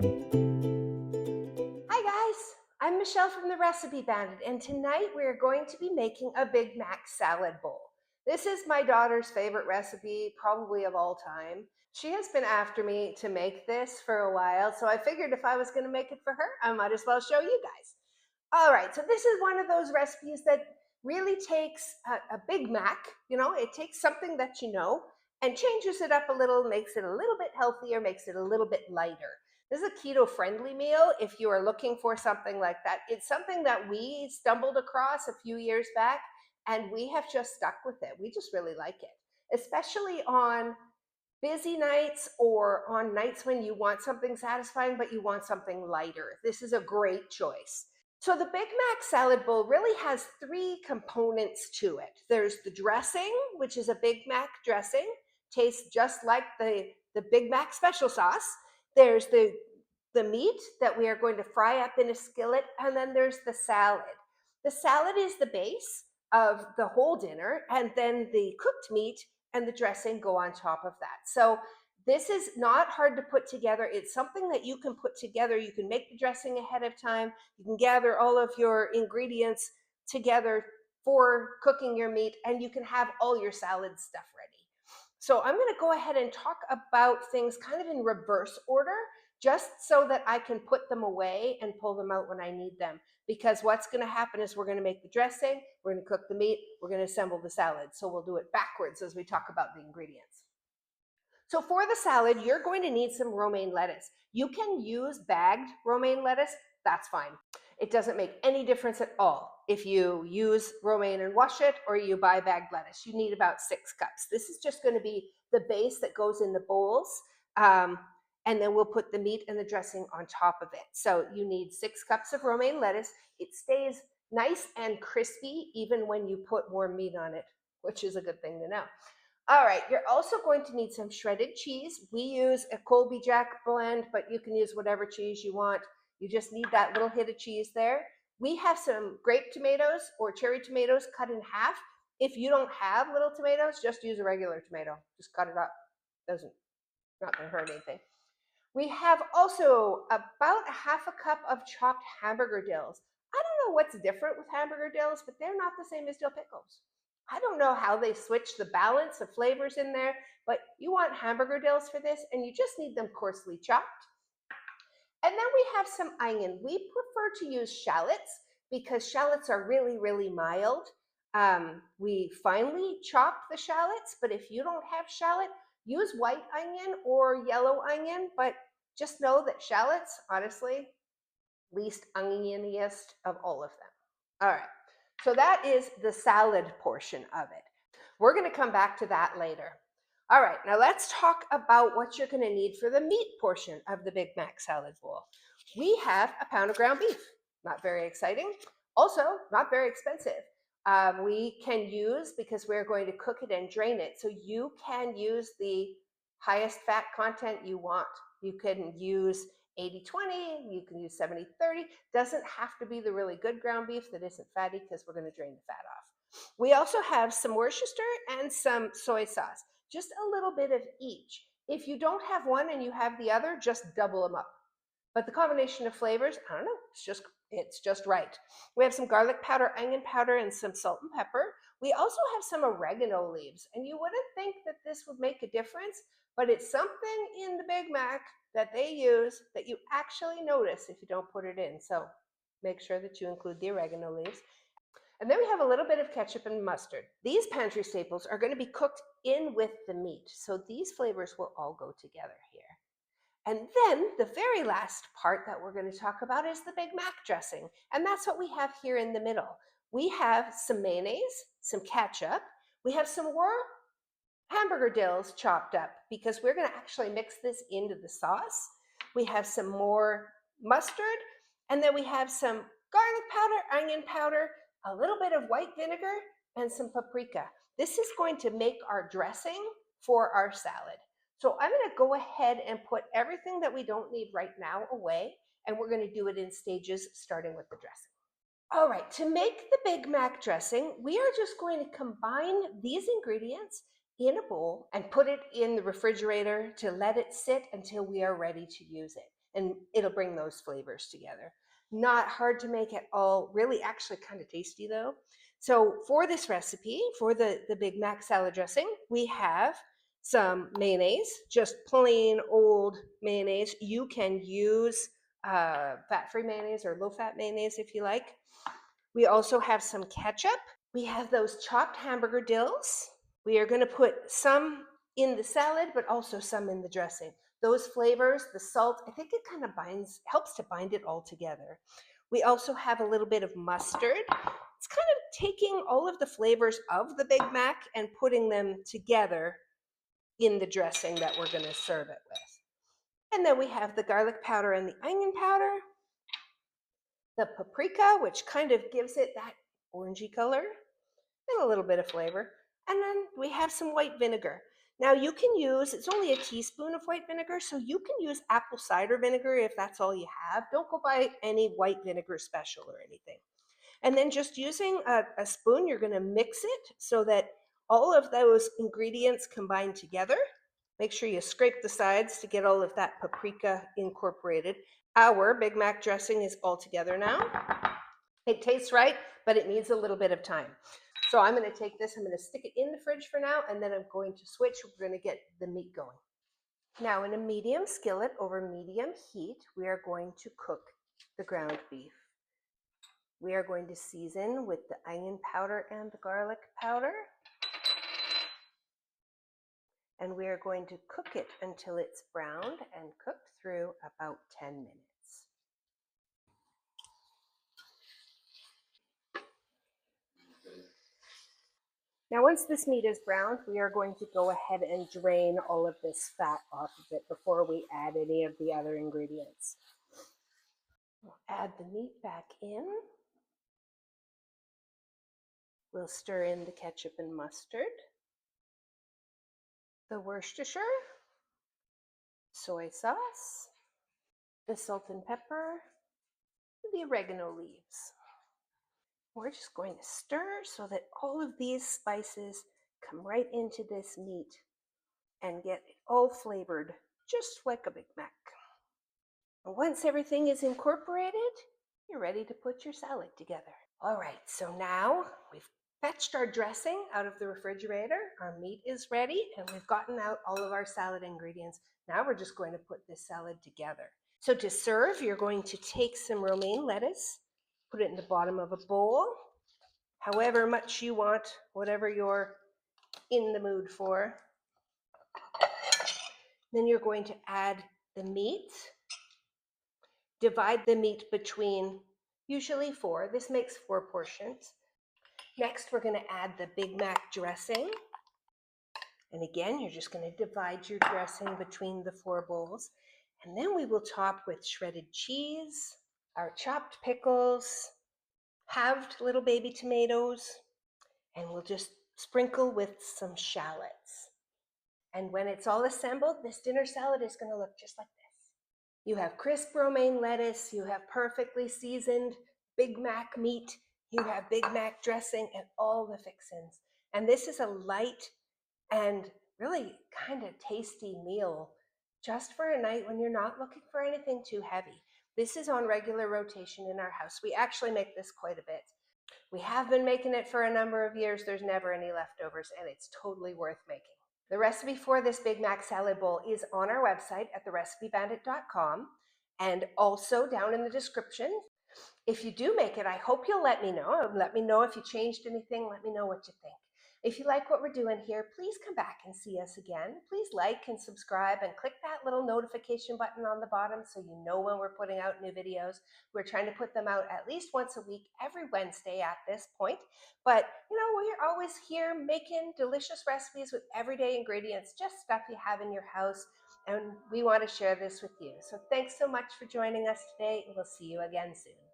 Hi guys, I'm Michelle from The Recipe Bandit, and tonight we're going to be making a Big Mac salad bowl. This is my daughter's favorite recipe, probably of all time. She has been after me to make this for a while, so I figured if I was going to make it for her, I might as well show you guys. All right, so this is one of those recipes that really takes a Big Mac, it takes something that you know and changes it up a little, makes it a little bit healthier, makes it a little bit lighter. This is a keto-friendly meal if you are looking for something like that. It's something that we stumbled across a few years back, and we have just stuck with it. We just really like it, especially on busy nights or on nights when you want something satisfying, but you want something lighter. This is a great choice. So the Big Mac salad bowl really has three components to it. There's the dressing, which is a Big Mac dressing, tastes just like the Big Mac special sauce. There's the meat that we are going to fry up in a skillet, and then there's the salad. The salad is the base of the whole dinner, and then the cooked meat and the dressing go on top of that. So this is not hard to put together. It's something that you can put together. You can make the dressing ahead of time. You can gather all of your ingredients together for cooking your meat, and you can have all your salad stuff ready. So I'm going to go ahead and talk about things kind of in reverse order, just so that I can put them away and pull them out when I need them. Because what's going to happen is we're going to make the dressing, we're going to cook the meat, we're going to assemble the salad. So we'll do it backwards as we talk about the ingredients. So for the salad, you're going to need some romaine lettuce. You can use bagged romaine lettuce, that's fine. It doesn't make any difference at all if you use romaine and wash it or you buy bagged lettuce. You need about 6 cups. This is just going to be the base that goes in the bowls. And then we'll put the meat and the dressing on top of it. So you need 6 cups of romaine lettuce. It stays nice and crispy even when you put more meat on it, which is a good thing to know. All right, you're also going to need some shredded cheese. We use a Colby Jack blend, but you can use whatever cheese you want. You just need that little hit of cheese there. We have some grape tomatoes or cherry tomatoes cut in half. If you don't have little tomatoes, just use a regular tomato. Just cut it up. Not going to hurt anything. We have also about a half a cup of chopped hamburger dills. I don't know what's different with hamburger dills, but they're not the same as dill pickles. I don't know how they switch the balance of flavors in there, but you want hamburger dills for this, and you just need them coarsely chopped. And then we have some onion. We prefer to use shallots because shallots are really, really mild. We finely chop the shallots, but if you don't have shallot, use white onion or yellow onion, but just know that shallots, honestly, least onioniest of all of them. All right, so that is the salad portion of it. We're going to come back to that later. All right, now let's talk about what you're going to need for the meat portion of the Big Mac salad bowl. We have a pound of ground beef. Not very exciting. Also, not very expensive. We can use, because we're going to cook it and drain it, so you can use the highest fat content you want. You can use 80-20, you can use 70-30. Doesn't have to be the really good ground beef that isn't fatty, because we're going to drain the fat off. We also have some Worcestershire and some soy sauce, just a little bit of each. If you don't have one and you have the other, just double them up. But the combination of flavors, I don't know, it's just right. We have some garlic powder, onion powder, and some salt and pepper. We also have some oregano leaves, and you wouldn't think that this would make a difference, but it's something in the Big Mac that they use that you actually notice if you don't put it in. So make sure that you include the oregano leaves. And then we have a little bit of ketchup and mustard. These pantry staples are going to be cooked in with the meat, so these flavors will all go together here. And then the very last part that we're going to talk about is the Big Mac dressing. And that's what we have here in the middle. We have some mayonnaise, some ketchup. We have some more hamburger dills chopped up because we're going to actually mix this into the sauce. We have some more mustard, and then we have some garlic powder, onion powder, a little bit of white vinegar, and some paprika. This is going to make our dressing for our salad. So I'm going to go ahead and put everything that we don't need right now away, and we're going to do it in stages, starting with the dressing. All right, to make the Big Mac dressing, we are just going to combine these ingredients in a bowl and put it in the refrigerator to let it sit until we are ready to use it. and it'll bring those flavors together. Not hard to make at all, really actually kind of tasty though. So for this recipe, for the Big Mac salad dressing, we have some mayonnaise, just plain old mayonnaise. You can use fat-free mayonnaise or low-fat mayonnaise if you like. We also have some ketchup. We have those chopped hamburger dills. We are going to put some in the salad, but also some in the dressing. Those flavors, the salt, I think it kind of helps to bind it all together. We also have a little bit of mustard. It's kind of taking all of the flavors of the Big Mac and putting them together in the dressing that we're going to serve it with. And then we have the garlic powder and the onion powder, the paprika, which kind of gives it that orangey color, and a little bit of flavor. And then we have some white vinegar. Now you can use, it's only a teaspoon of white vinegar, so you can use apple cider vinegar if that's all you have. Don't go buy any white vinegar special or anything. And then just using a spoon, you're going to mix it so that all of those ingredients combine together. Make sure you scrape the sides to get all of that paprika incorporated. Our Big Mac dressing is all together now. It tastes right, but it needs a little bit of time. So I'm going to take this, I'm going to stick it in the fridge for now, and then I'm going to switch. We're going to get the meat going. Now in a medium skillet over medium heat, we are going to cook the ground beef. We are going to season with the onion powder and the garlic powder. And we are going to cook it until it's browned and cooked through about 10 minutes. Now, once this meat is browned, we are going to go ahead and drain all of this fat off of it before we add any of the other ingredients. We'll add the meat back in. We'll stir in the ketchup and mustard, the Worcestershire, soy sauce, the salt and pepper, the oregano leaves. We're just going to stir so that all of these spices come right into this meat and get it all flavored just like a Big Mac. And once everything is incorporated, you're ready to put your salad together. All right, so now we've fetched our dressing out of the refrigerator. Our meat is ready and we've gotten out all of our salad ingredients. Now we're just going to put this salad together. So to serve, you're going to take some romaine lettuce, put it in the bottom of a bowl, however much you want, whatever you're in the mood for. Then you're going to add the meat. Divide the meat between usually 4. This makes 4 portions. Next, we're going to add the Big Mac dressing. And again, you're just going to divide your dressing between the 4 bowls. And then we will top with shredded cheese, our chopped pickles, halved little baby tomatoes, and we'll just sprinkle with some shallots. And when it's all assembled, this dinner salad is going to look just like this. You have crisp romaine lettuce, you have perfectly seasoned Big Mac meat, you have Big Mac dressing, and all the fixins. And this is a light and really kind of tasty meal just for a night when you're not looking for anything too heavy. This is on regular rotation in our house. We actually make this quite a bit. We have been making it for a number of years. There's never any leftovers, and it's totally worth making. The recipe for this Big Mac salad bowl is on our website at therecipebandit.com and also down in the description. If you do make it, I hope you'll let me know. Let me know if you changed anything. Let me know what you think. If you like what we're doing here, please come back and see us again. Please like and subscribe and click that little notification button on the bottom so you know when we're putting out new videos. We're trying to put them out at least once a week, every Wednesday at this point. But, you know, we're always here making delicious recipes with everyday ingredients, just stuff you have in your house. And we want to share this with you. So thanks so much for joining us today, and we'll see you again soon.